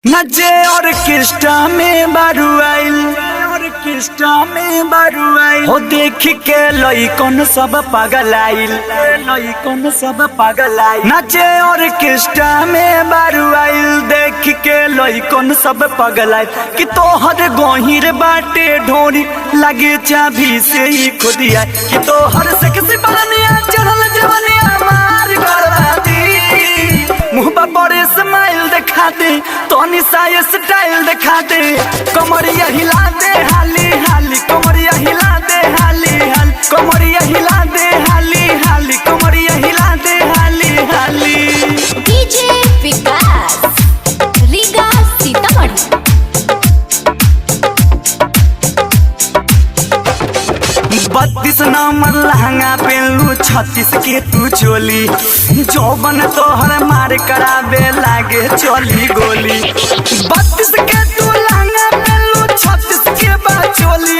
नचे ऑर्केस्ट्रा में बारू आइल, ऑर्केस्ट्रा में बारू आइल हो देख के लइकन सब पागल आइल, लइकन सब पागल आइल। नचे ऑर्केस्ट्रा में बारू आइल देख के लइकन सब पागल आइल कि तोहर गहिर बाटे ढोरी लगे चाबी से ही खुदिया कि तोहर से किसी बनिया चढ़ल जवनिया मार करवा दी। मुँह पर स्माइल दिखा दे तोनी सा स्टाइल दिखा दे, कमरिया हिला दे हाली हाली, कमरिया हिला दे हाली हाली, कमरिया हिला दे हाली हाली, कमरिया हिला दे हाली हाली। डीजे विकास रीगा सीतामढ़ी। 32 नंबर लहंगा पहनलू 36 के तू चोली, जौबन तोहर मार कराबे लागे चोली गोली। 32 के तू लहंगा पहनलू 36 के बाद चोली,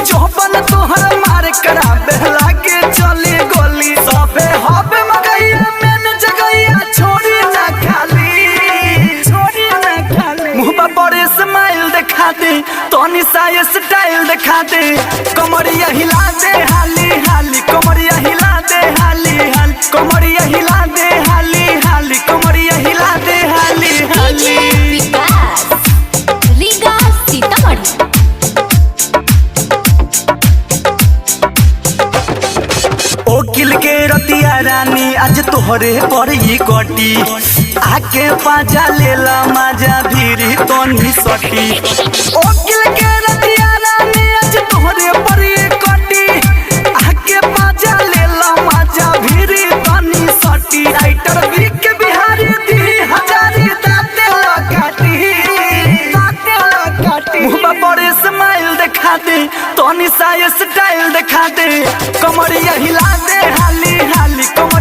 जौबन तोहर मार कराबे लागे चोली गोली। सबे हबे मगैया मैंने जगैया छोड़ी ना खाली, छोड़ी ना खाली। मुँह पर स्माइल दिखा दे तोनी सा स्टाइल दिखा दे, कमरिया हिला दे हाली हाली, कमरिया हिला दे हाली हाली, कमरिया हिला दे हाली हाली, कमरिया हिला दे हाली डीजे हाली। विकास रीगा सीतामढ़ी। ओकिल के रतिया रानी आज तोहरे पर ही कटी, आके पाजा लेला माजा भीरी तोनी सटी। ओकिल के रतिया रानी आज तोहरे पर ही कटी, आके पाजा लेला माजा भीरी तोनी सटी। राइटर भी के बिहारी दी हजारी दाते लगाटी, दाते लगाटी। मुँह पर स्माइल दिखा दे तोनी सा स्टाइल दिखा दे, कमरिया हिला दे हाली हाली, कमर